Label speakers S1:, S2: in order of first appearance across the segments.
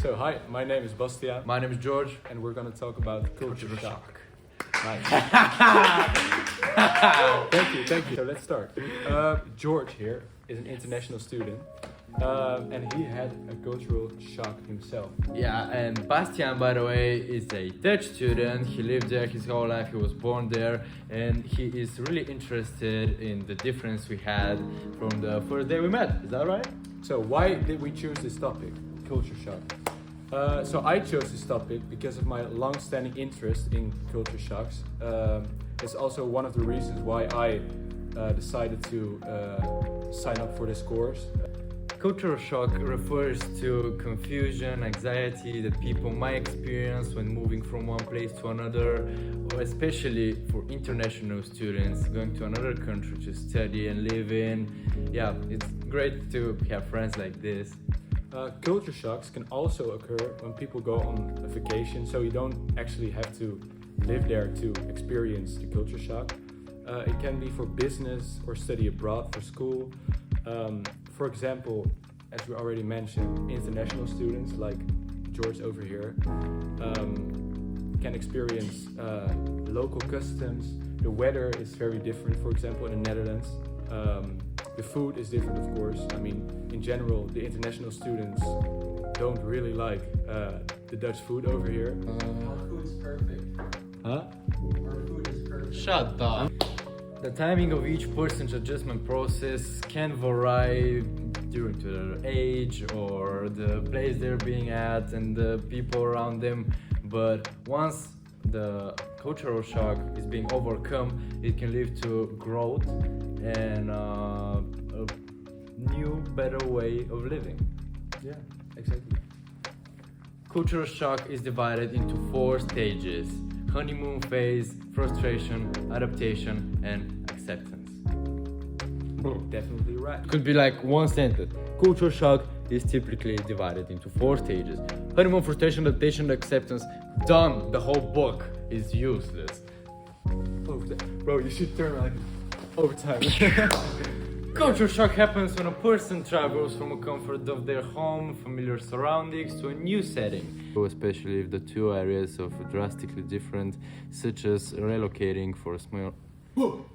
S1: So hi, my name is Bastiaan,
S2: My name is George.
S1: and we're gonna talk about culture shock. Nice. Thank you. So let's start. George here is an international student, and he had a cultural shock himself.
S2: Yeah, and Bastian, by the way, is a Dutch student. He lived there his whole life. He was born there, and he is really interested in the difference we had from the first day we met. Is that right?
S1: So why did we choose this topic, culture shock? So I chose this topic because of my long-standing interest in culture shocks. It's also one of the reasons why I decided to sign up for this course.
S2: Cultural shock refers to confusion, anxiety that people might experience when moving from one place to another, or especially for international students going to another country to study and live in. Yeah, it's great to have friends like this.
S1: Culture shocks can also occur when people go on a vacation, so you don't actually have to live there to experience the culture shock. It can be for business or study abroad for school. For example, as we already mentioned, international students like George over here can experience local customs. The weather is very different, for example, in the Netherlands. The food is different, of course. I mean, in general, the international students don't really like the Dutch food over here.
S3: Our food is perfect.
S1: Huh?
S3: Our food is perfect.
S2: Shut up. The timing of each person's adjustment process can vary due to their age or the place they're being at and the people around them. But once the cultural shock is being overcome, it can lead to growth and a new, better way of living.
S1: Yeah, exactly.
S2: Cultural shock is divided into 4 stages: honeymoon phase, frustration, adaptation, and acceptance.
S1: Definitely right.
S2: Could be like one sentence. Cultural shock is typically divided into 4 stages: honeymoon, frustration, adaptation, acceptance. Done. The whole book is useless.
S1: Bro, you should turn like overtime.
S2: Culture shock happens when a person travels from a comfort of their home, familiar surroundings, to a new setting. Especially if the two areas are drastically different, such as relocating for a small... Wow!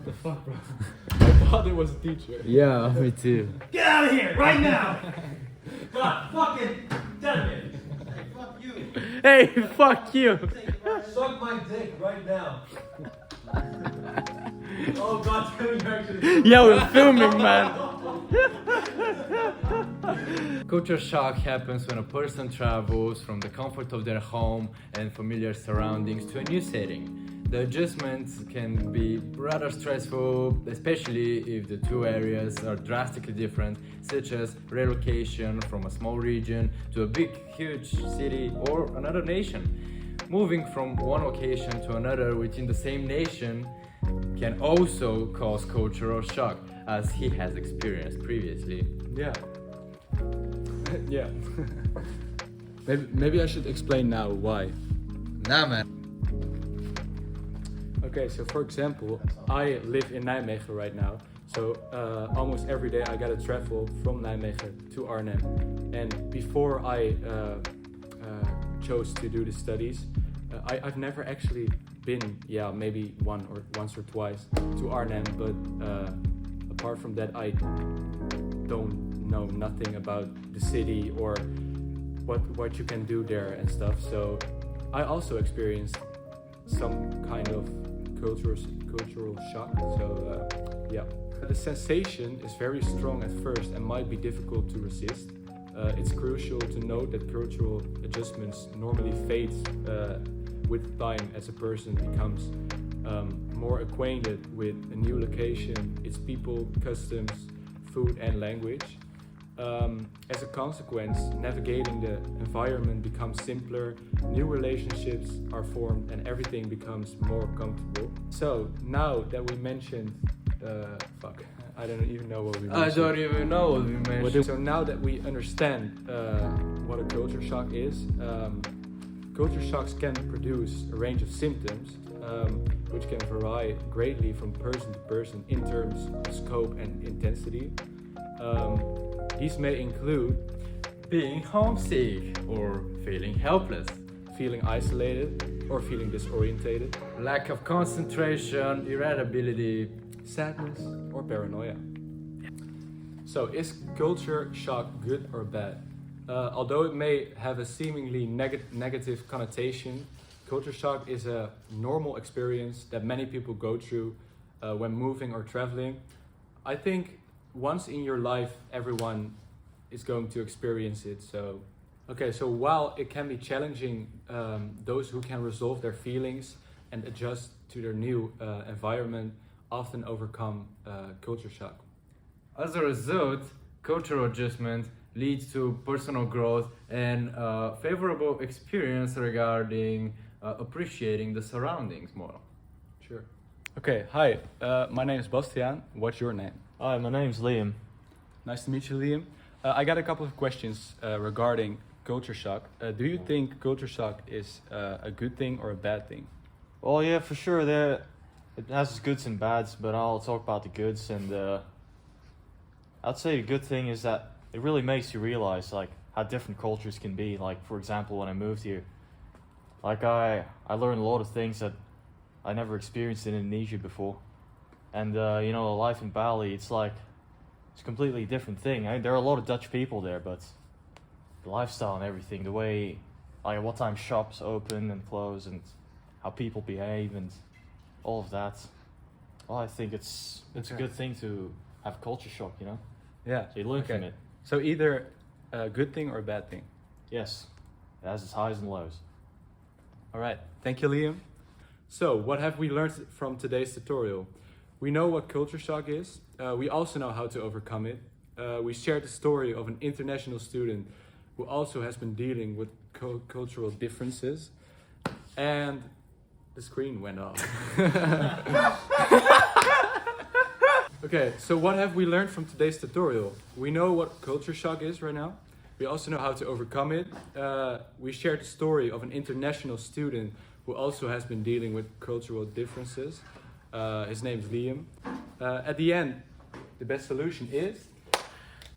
S1: The fuck, bro? I thought it was a teacher.
S2: Yeah, me too.
S3: Get out of here right now! God fucking damn it! Hey, fuck you!
S2: Hey, fuck you!
S3: Suck my dick right now! Oh God, it's coming back to the...
S2: Yeah, we're filming, man. Culture shock happens when a person travels from the comfort of their home and familiar surroundings to a new setting. The adjustments can be rather stressful, especially if the two areas are drastically different, such as relocation from a small region to a big, huge city or another nation. Moving from one location to another within the same nation can also cause cultural shock, as he has experienced previously.
S1: Yeah. Yeah. maybe I should explain now why.
S2: Nah, man.
S1: Okay, so for example, I live in Nijmegen right now. So almost every day I gotta travel from Nijmegen to Arnhem. And before I chose to do the studies, I've never actually been, maybe once or twice to Arnhem, but apart from that, I don't know nothing about the city or what you can do there and stuff. So I also experienced some kind of cultural shock. So yeah, the sensation is very strong at first and might be difficult to resist. It's crucial to note that cultural adjustments normally fade with time as a person becomes more acquainted with a new location, its people, customs, food and language. As a consequence, navigating the environment becomes simpler, new relationships are formed and everything becomes more comfortable. So now that we mentioned, I don't even know what we mentioned.
S2: I don't even know what we mentioned.
S1: So now that we understand what a culture shock is, culture shocks can produce a range of symptoms, which can vary greatly from person to person in terms of scope and intensity. These may include
S2: being homesick or feeling helpless,
S1: feeling isolated or feeling disorientated,
S2: lack of concentration, irritability.
S1: sadness or paranoia. So is culture shock good or bad? Although it may have a seemingly negative connotation, culture shock is a normal experience that many people go through when moving or traveling. I think once in your life, everyone is going to experience it. So, okay, so while it can be challenging, those who can resolve their feelings and adjust to their new environment often overcome culture shock.
S2: As a result, cultural adjustment leads to personal growth and favorable experience regarding appreciating the surroundings more.
S1: Sure. Okay, hi, my name is Bastiaan. What's your name?
S4: Hi, my name's Liam.
S1: Nice to meet you, Liam. I got a couple of questions regarding culture shock. Do you think culture shock is a good thing or a bad thing?
S4: Well, yeah, for sure. It has its goods and bads, but I'll talk about the goods. And I'd say the good thing is that it really makes you realize like how different cultures can be. Like, for example, when I moved here, like I learned a lot of things that I never experienced in Indonesia before. And you know, life in Bali, it's a completely different thing. I mean, there are a lot of Dutch people there, but the lifestyle and everything, the way, like what time shops open and close, and how people behave, and all of that. Well, I think it's a
S1: Okay.
S4: good thing to have culture shock, you know.
S1: Yeah.
S4: So you learn from it.
S1: So either a good thing or a bad thing.
S4: Yes, it has its highs and lows.
S1: All right. Thank you, Liam. So what have we learned from today's tutorial? We know what culture shock is. We also know how to overcome it. We shared the story of an international student who also has been dealing with cultural differences. And the screen went off. Okay, so what have we learned from today's tutorial? We know what culture shock is right now. We also know how to overcome it. We shared the story of an international student who also has been dealing with cultural differences. His name's Liam. At the end, the best solution is...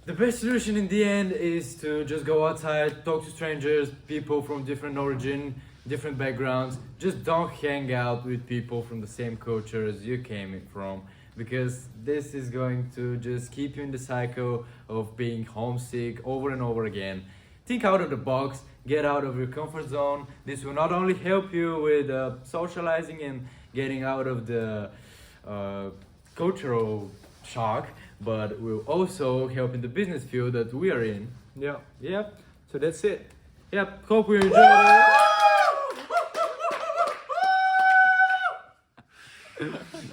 S2: The best solution in the end is to just go outside, talk to strangers, people from different origin, different backgrounds. Just don't hang out with people from the same culture as you came from, because this is going to just keep you in the cycle of being homesick over and over again. Think out of the box, get out of your comfort zone. This will not only help you with socializing and getting out of the cultural shock, but will also help in the business field that we are in.
S1: Yeah. Yep. So that's it.
S2: Yep, hope you enjoyed it.